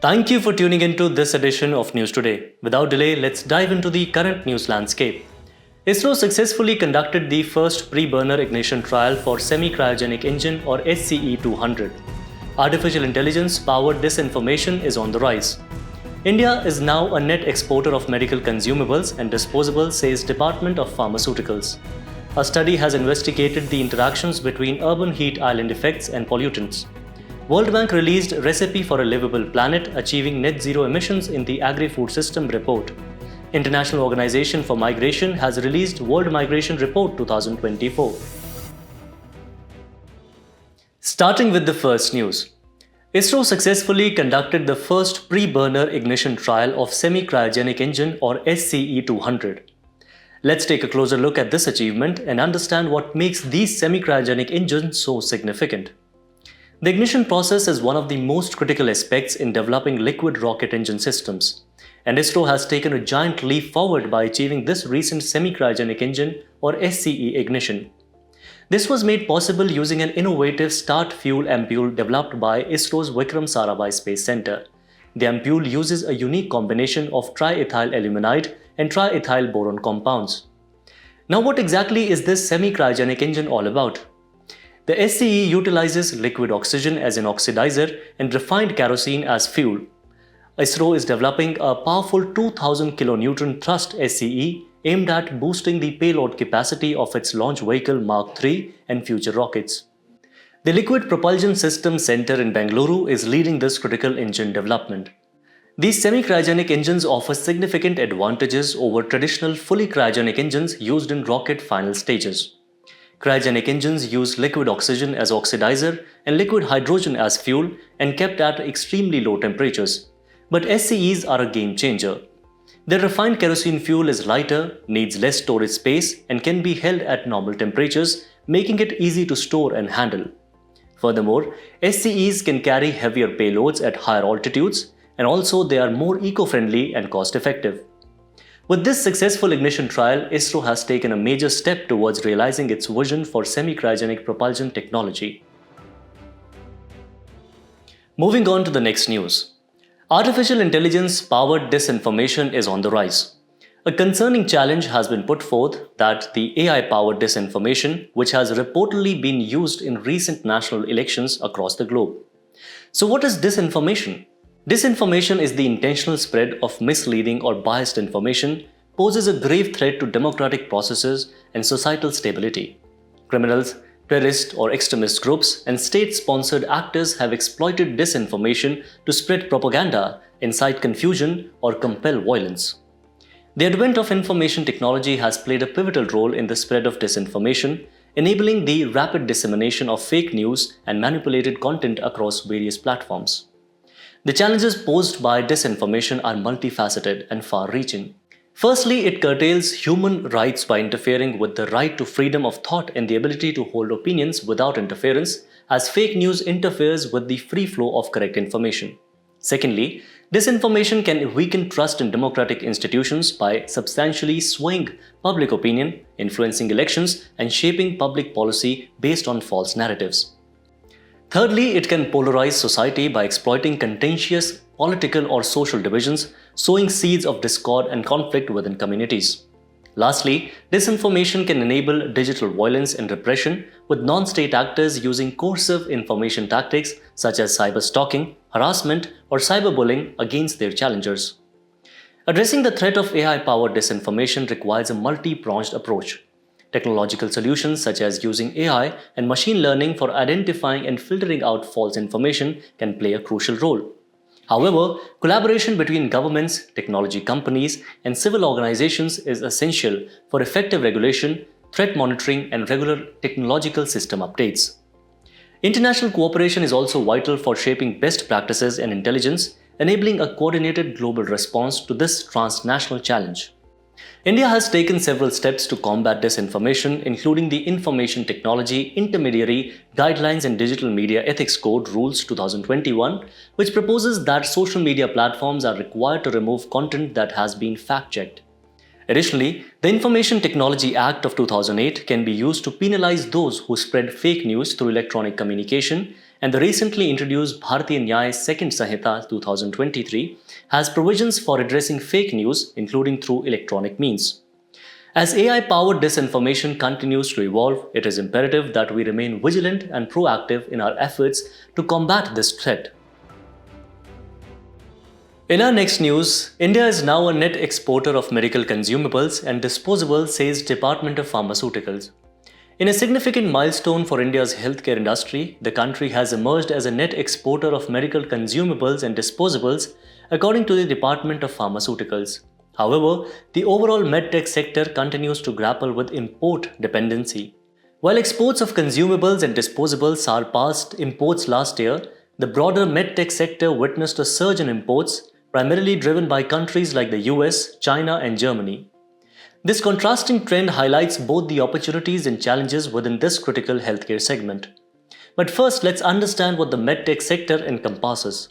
Thank you for tuning into this edition of News Today. Without delay, let's dive into the current news landscape. ISRO successfully conducted the first pre-burner ignition trial for semi-cryogenic engine or SCE-200. Artificial intelligence-powered disinformation is on the rise. India is now a net exporter of medical consumables and disposables, says Department of Pharmaceuticals. A study has investigated the interactions between urban heat island effects and pollutants. World Bank released Recipe for a Livable Planet Achieving Net Zero Emissions in the Agrifood System report. International Organization for Migration has released World Migration Report 2024. Starting with the first news. ISRO successfully conducted the first pre-burner ignition trial of semi-cryogenic engine or SCE-200. Let's take a closer look at this achievement and understand what makes these semi-cryogenic engines so significant. The ignition process is one of the most critical aspects in developing liquid rocket engine systems, and ISRO has taken a giant leap forward by achieving this recent semi-cryogenic engine or SCE ignition. This was made possible using an innovative start fuel ampule developed by ISRO's Vikram Sarabhai Space Center. The ampule uses a unique combination of triethyl aluminide and triethyl boron compounds. Now, what exactly is this semi-cryogenic engine all about? The SCE utilizes liquid oxygen as an oxidizer and refined kerosene as fuel. ISRO is developing a powerful 2000 kN thrust SCE aimed at boosting the payload capacity of its launch vehicle Mark III and future rockets. The Liquid Propulsion Systems Center in Bengaluru is leading this critical engine development. These semi-cryogenic engines offer significant advantages over traditional fully cryogenic engines used in rocket final stages. Cryogenic engines use liquid oxygen as oxidizer and liquid hydrogen as fuel and kept at extremely low temperatures. But SCEs are a game changer. Their refined kerosene fuel is lighter, needs less storage space, and can be held at normal temperatures, making it easy to store and handle. Furthermore, SCEs can carry heavier payloads at higher altitudes, and also they are more eco-friendly and cost-effective. With this successful ignition trial, ISRO has taken a major step towards realizing its vision for semi-cryogenic propulsion technology. Moving on to the next news. Artificial intelligence-powered disinformation is on the rise. A concerning challenge has been put forth that the AI-powered disinformation, which has reportedly been used in recent national elections across the globe. So what is disinformation? Disinformation is the intentional spread of misleading or biased information, poses a grave threat to democratic processes and societal stability. Criminals, terrorist or extremist groups, and state-sponsored actors have exploited disinformation to spread propaganda, incite confusion, or compel violence. The advent of information technology has played a pivotal role in the spread of disinformation, enabling the rapid dissemination of fake news and manipulated content across various platforms. The challenges posed by disinformation are multifaceted and far-reaching. Firstly, it curtails human rights by interfering with the right to freedom of thought and the ability to hold opinions without interference, as fake news interferes with the free flow of correct information. Secondly, disinformation can weaken trust in democratic institutions by substantially swaying public opinion, influencing elections, and shaping public policy based on false narratives. Thirdly, it can polarize society by exploiting contentious political or social divisions, sowing seeds of discord and conflict within communities. Lastly, disinformation can enable digital violence and repression, with non-state actors using coercive information tactics such as cyber-stalking, harassment, or cyberbullying against their challengers. Addressing the threat of AI-powered disinformation requires a multi-pronged approach. Technological solutions such as using AI and machine learning for identifying and filtering out false information can play a crucial role. However, collaboration between governments, technology companies, and civil organizations is essential for effective regulation, threat monitoring, and regular technological system updates. International cooperation is also vital for shaping best practices and intelligence, enabling a coordinated global response to this transnational challenge. India has taken several steps to combat disinformation, including the Information Technology Intermediary Guidelines and Digital Media Ethics Code Rules 2021, which proposes that social media platforms are required to remove content that has been fact-checked. Additionally, the Information Technology Act of 2008 can be used to penalize those who spread fake news through electronic communication, and the recently introduced Bharatiya Nyaya Second Sanhita 2023 has provisions for addressing fake news, including through electronic means. As AI-powered disinformation continues to evolve, it is imperative that we remain vigilant and proactive in our efforts to combat this threat. In our next news, India is now a net exporter of medical consumables and disposables, says Department of Pharmaceuticals. In a significant milestone for India's healthcare industry, the country has emerged as a net exporter of medical consumables and disposables, according to the Department of Pharmaceuticals. However, the overall medtech sector continues to grapple with import dependency. While exports of consumables and disposables surpassed imports last year, the broader medtech sector witnessed a surge in imports, primarily driven by countries like the US, China, and Germany. This contrasting trend highlights both the opportunities and challenges within this critical healthcare segment. But first, let's understand what the medtech sector encompasses.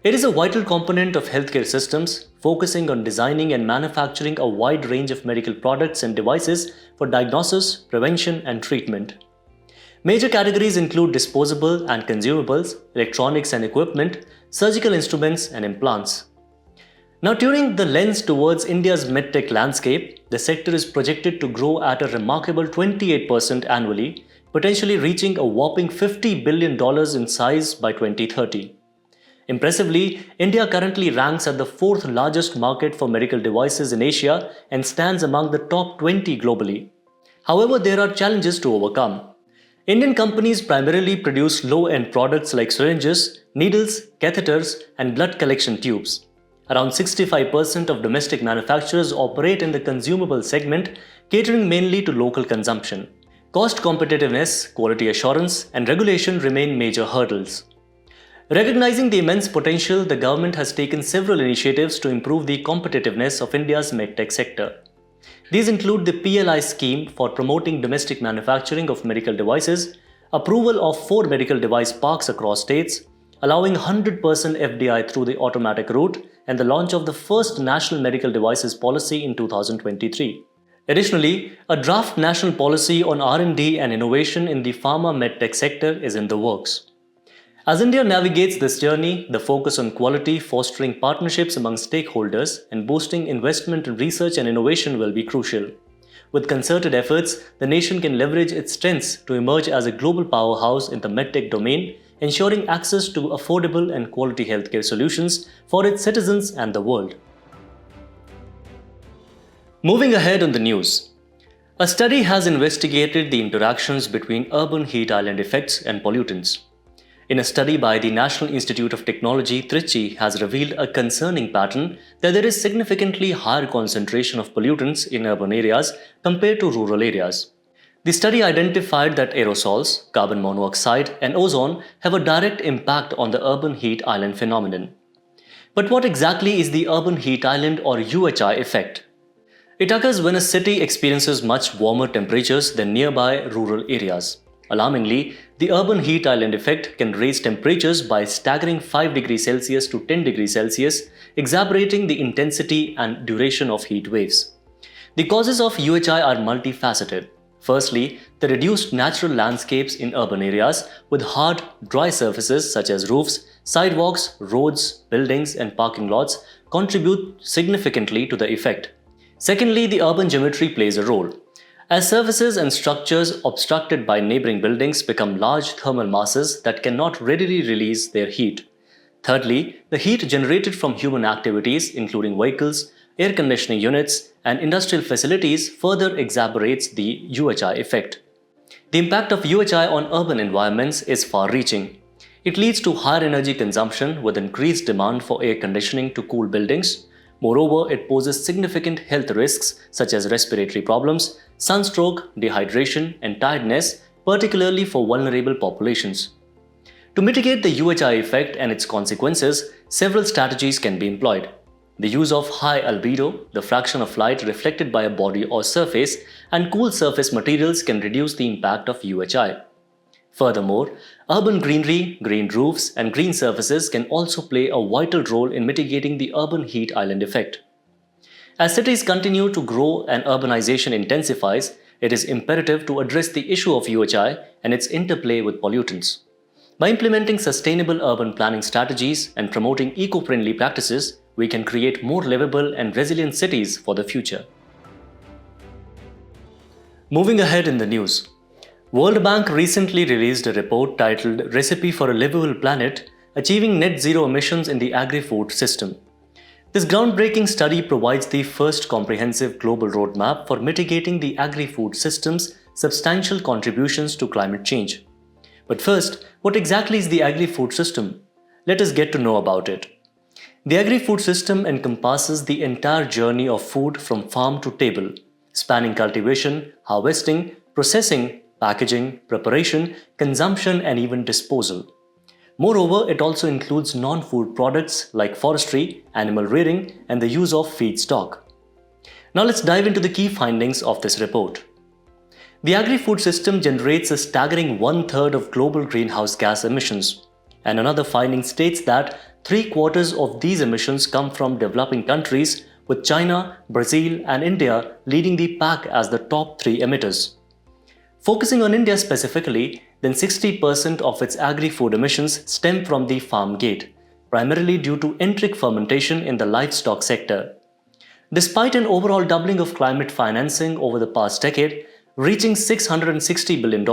It is a vital component of healthcare systems, focusing on designing and manufacturing a wide range of medical products and devices for diagnosis, prevention, and treatment. Major categories include disposable and consumables, electronics and equipment, surgical instruments, and implants. Now, turning the lens towards India's medtech landscape, the sector is projected to grow at a remarkable 28% annually, potentially reaching a whopping $50 billion in size by 2030. Impressively, India currently ranks at the fourth largest market for medical devices in Asia and stands among the top 20 globally. However, there are challenges to overcome. Indian companies primarily produce low-end products like syringes, needles, catheters, and blood collection tubes. Around 65% of domestic manufacturers operate in the consumable segment, catering mainly to local consumption. Cost competitiveness, quality assurance, and regulation remain major hurdles. Recognizing the immense potential, the government has taken several initiatives to improve the competitiveness of India's medtech sector. These include the PLI scheme for promoting domestic manufacturing of medical devices, approval of 4 medical device parks across states, allowing 100% FDI through the automatic route, and the launch of the first national medical devices policy in 2023. Additionally, a draft national policy on R&D and innovation in the pharma medtech sector is in the works. As India navigates this journey, the focus on quality, fostering partnerships among stakeholders, and boosting investment in research and innovation will be crucial. With concerted efforts, the nation can leverage its strengths to emerge as a global powerhouse in the medtech domain, ensuring access to affordable and quality healthcare solutions for its citizens and the world. Moving ahead on the news. A study has investigated the interactions between urban heat island effects and pollutants. In a study by the National Institute of Technology, Trichy has revealed a concerning pattern that there is significantly higher concentration of pollutants in urban areas compared to rural areas. The study identified that aerosols, carbon monoxide, and ozone have a direct impact on the urban heat island phenomenon. But what exactly is the urban heat island or UHI effect? It occurs when a city experiences much warmer temperatures than nearby rural areas. Alarmingly, the urban heat island effect can raise temperatures by staggering 5 degrees Celsius to 10 degrees Celsius, exacerbating the intensity and duration of heat waves. The causes of UHI are multifaceted. Firstly, the reduced natural landscapes in urban areas with hard, dry surfaces such as roofs, sidewalks, roads, buildings, and parking lots contribute significantly to the effect. Secondly, the urban geometry plays a role. As surfaces and structures obstructed by neighboring buildings become large thermal masses that cannot readily release their heat. Thirdly, the heat generated from human activities, including vehicles, air conditioning units, and industrial facilities further exacerbates the UHI effect. The impact of UHI on urban environments is far-reaching. It leads to higher energy consumption with increased demand for air conditioning to cool buildings. Moreover, it poses significant health risks such as respiratory problems, sunstroke, dehydration, and tiredness, particularly for vulnerable populations. To mitigate the UHI effect and its consequences, several strategies can be employed. The use of high albedo, the fraction of light reflected by a body or surface, and cool surface materials can reduce the impact of UHI. Furthermore, urban greenery, green roofs, and green surfaces can also play a vital role in mitigating the urban heat island effect. As cities continue to grow and urbanization intensifies, it is imperative to address the issue of UHI and its interplay with pollutants. By implementing sustainable urban planning strategies and promoting eco-friendly practices, we can create more livable and resilient cities for the future. Moving ahead in the news, World Bank recently released a report titled Recipe for a Livable Planet: Achieving Net Zero Emissions in the Agri-Food System. This groundbreaking study provides the first comprehensive global roadmap for mitigating the agri-food system's substantial contributions to climate change. But first, what exactly is the agri-food system? Let us get to know about it. The agri-food system encompasses the entire journey of food from farm to table, spanning cultivation, harvesting, processing, packaging, preparation, consumption, and even disposal. Moreover, it also includes non-food products like forestry, animal rearing, and the use of feedstock. Now let's dive into the key findings of this report. The agri-food system generates a staggering 1/3 of global greenhouse gas emissions. And another finding states that 3/4 of these emissions come from developing countries, with China, Brazil, and India leading the pack as the top 3 emitters. Focusing on India specifically, then 60% of its agri-food emissions stem from the farm gate, primarily due to enteric fermentation in the livestock sector. Despite an overall doubling of climate financing over the past decade, reaching $660 billion,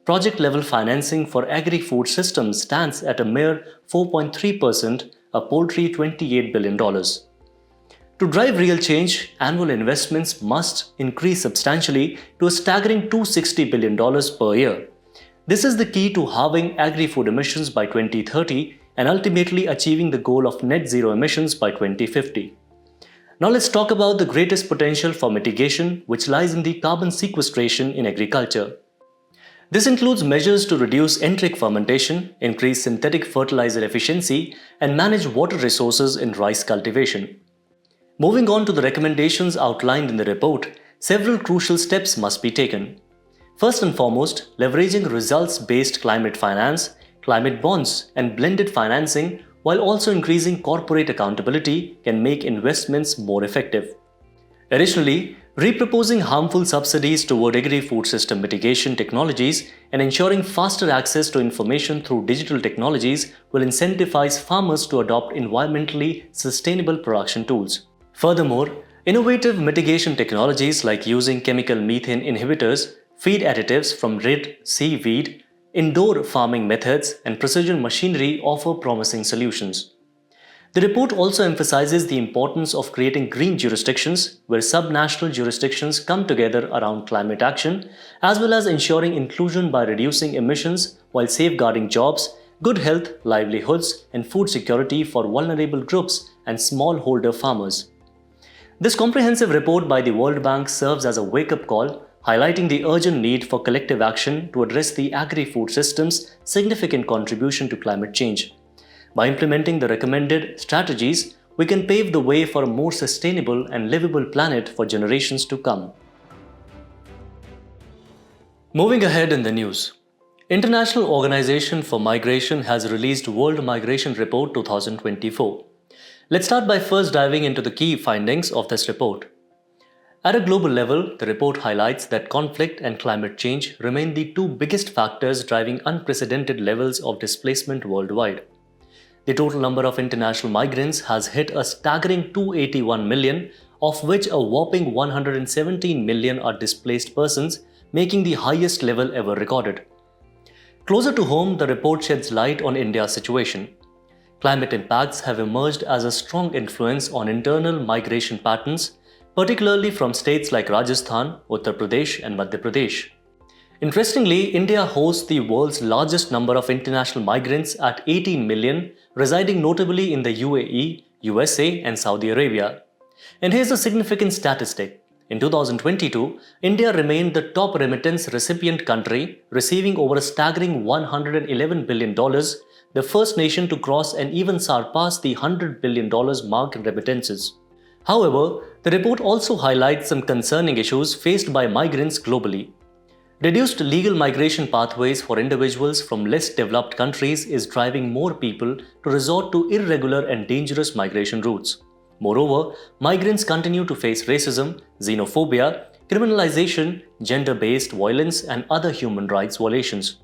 project-level financing for agri-food systems stands at a mere 4.3%, a paltry $28 billion. To drive real change, annual investments must increase substantially to a staggering $260 billion per year. This is the key to halving agri-food emissions by 2030 and ultimately achieving the goal of net zero emissions by 2050. Now let's talk about the greatest potential for mitigation, which lies in the carbon sequestration in agriculture. This includes measures to reduce enteric fermentation, increase synthetic fertilizer efficiency, and manage water resources in rice cultivation. Moving on to the recommendations outlined in the report, several crucial steps must be taken. First and foremost, leveraging results-based climate finance, climate bonds, and blended financing, while also increasing corporate accountability, can make investments more effective. Additionally, reproposing harmful subsidies toward agri-food system mitigation technologies and ensuring faster access to information through digital technologies will incentivize farmers to adopt environmentally sustainable production tools. Furthermore, innovative mitigation technologies like using chemical methane inhibitors, feed additives from red seaweed, indoor farming methods, and precision machinery offer promising solutions. The report also emphasizes the importance of creating green jurisdictions where subnational jurisdictions come together around climate action, as well as ensuring inclusion by reducing emissions while safeguarding jobs, good health, livelihoods, and food security for vulnerable groups and smallholder farmers. This comprehensive report by the World Bank serves as a wake-up call, highlighting the urgent need for collective action to address the agri-food system's significant contribution to climate change. By implementing the recommended strategies, we can pave the way for a more sustainable and livable planet for generations to come. Moving ahead in the news, International Organization for Migration has released World Migration Report 2024. Let's start by first diving into the key findings of this report. At a global level, the report highlights that conflict and climate change remain the two biggest factors driving unprecedented levels of displacement worldwide. The total number of international migrants has hit a staggering 281 million, of which a whopping 117 million are displaced persons, making the highest level ever recorded. Closer to home, the report sheds light on India's situation. Climate impacts have emerged as a strong influence on internal migration patterns, particularly from states like Rajasthan, Uttar Pradesh, and Madhya Pradesh. Interestingly, India hosts the world's largest number of international migrants at 18 million, residing notably in the UAE, USA, and Saudi Arabia. And here's a significant statistic. In 2022, India remained the top remittance recipient country, receiving over a staggering $111 billion, the first nation to cross and even surpass the $100 billion mark in remittances. However, the report also highlights some concerning issues faced by migrants globally. Reduced legal migration pathways for individuals from less developed countries is driving more people to resort to irregular and dangerous migration routes. Moreover, migrants continue to face racism, xenophobia, criminalization, gender-based violence, and other human rights violations.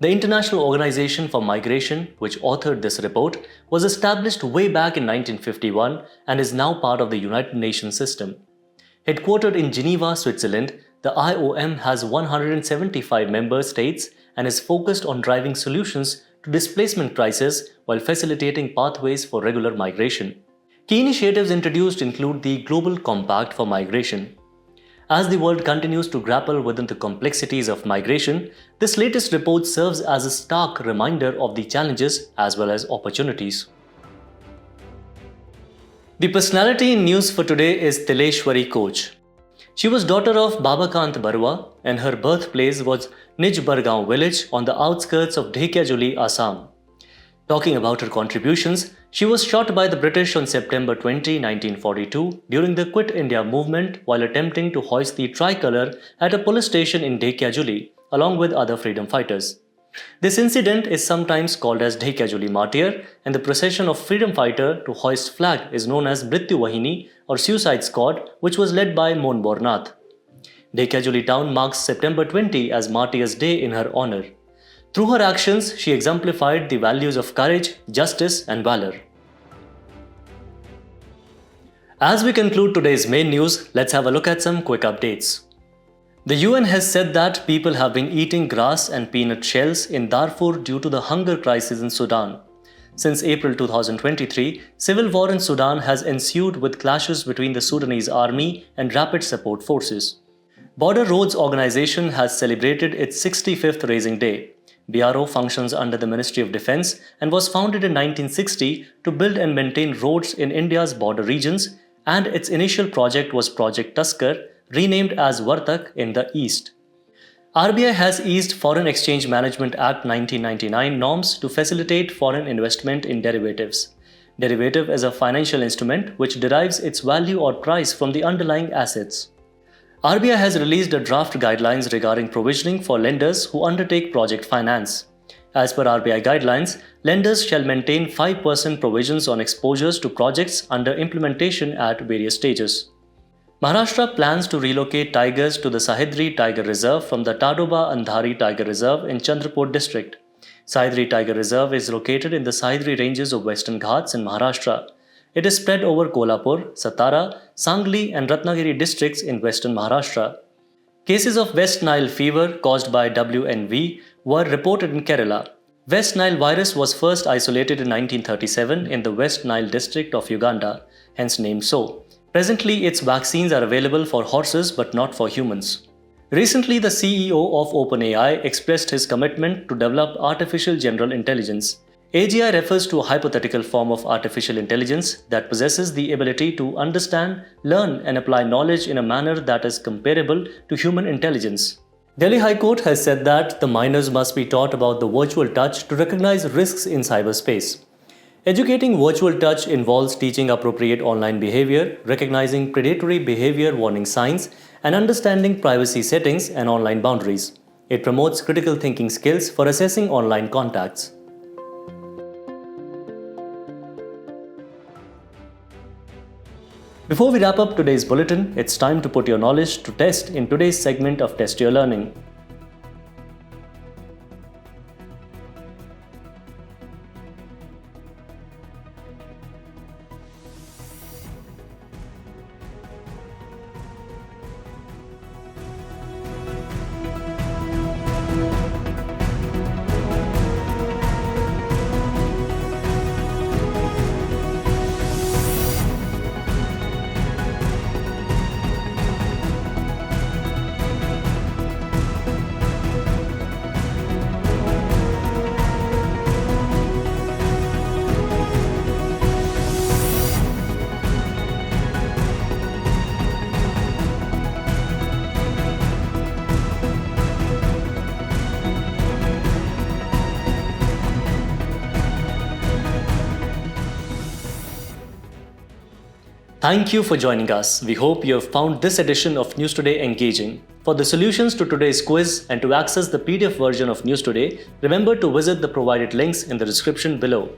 The International Organization for Migration, which authored this report, was established way back in 1951 and is now part of the United Nations system. Headquartered in Geneva, Switzerland, the IOM has 175 member states and is focused on driving solutions to displacement crisis while facilitating pathways for regular migration. Key initiatives introduced include the Global Compact for Migration. As the world continues to grapple with the complexities of migration, this latest report serves as a stark reminder of the challenges as well as opportunities. The personality in news for today is Tileswari Koch. She was daughter of Babakant Barua and her birthplace was Nijbargaon village on the outskirts of Dhekiyajuli, Assam. Talking about her contributions, she was shot by the British on September 20, 1942 during the Quit India movement while attempting to hoist the tricolour at a police station in Dhekiyajuli along with other freedom fighters. This incident is sometimes called as Dhekiyajuli Martyr, and the procession of freedom fighter to hoist flag is known as Mrityu Vahini or Suicide Squad, which was led by Mon Bornath. Dhekiyajuli town marks September 20 as Martyrs' Day in her honour. Through her actions, she exemplified the values of courage, justice and valour. As we conclude today's main news, let's have a look at some quick updates. The UN has said that people have been eating grass and peanut shells in Darfur due to the hunger crisis in Sudan. Since April 2023, civil war in Sudan has ensued with clashes between the Sudanese army and rapid support forces. Border Roads Organization has celebrated its 65th Raising Day. BRO functions under the Ministry of Defense and was founded in 1960 to build and maintain roads in India's border regions, and its initial project was Project Tusker, renamed as Vartak in the East. RBI has eased Foreign Exchange Management Act 1999 norms to facilitate foreign investment in derivatives. Derivative is a financial instrument which derives its value or price from the underlying assets. RBI has released a draft guidelines regarding provisioning for lenders who undertake project finance. As per RBI guidelines, lenders shall maintain 5% provisions on exposures to projects under implementation at various stages. Maharashtra plans to relocate tigers to the Sahedri Tiger Reserve from the Tadoba Andhari Tiger Reserve in Chandrapur district. Sahedri Tiger Reserve is located in the Sahedri ranges of Western Ghats in Maharashtra. It is spread over Kolhapur, Satara, Sangli and Ratnagiri districts in western Maharashtra. Cases of West Nile fever caused by WNV were reported in Kerala. West Nile virus was first isolated in 1937 in the West Nile district of Uganda, hence named so. Presently, its vaccines are available for horses but not for humans. Recently, the CEO of OpenAI expressed his commitment to develop artificial general intelligence. AGI refers to a hypothetical form of artificial intelligence that possesses the ability to understand, learn and apply knowledge in a manner that is comparable to human intelligence. Delhi High Court has said that the minors must be taught about the virtual touch to recognize risks in cyberspace. Educating virtual touch involves teaching appropriate online behavior, recognizing predatory behavior warning signs, and understanding privacy settings and online boundaries. It promotes critical thinking skills for assessing online contacts. Before we wrap up today's bulletin, it's time to put your knowledge to test in today's segment of Test Your Learning. Thank you for joining us. We hope you have found this edition of News Today engaging. For the solutions to today's quiz and to access the PDF version of News Today, remember to visit the provided links in the description below.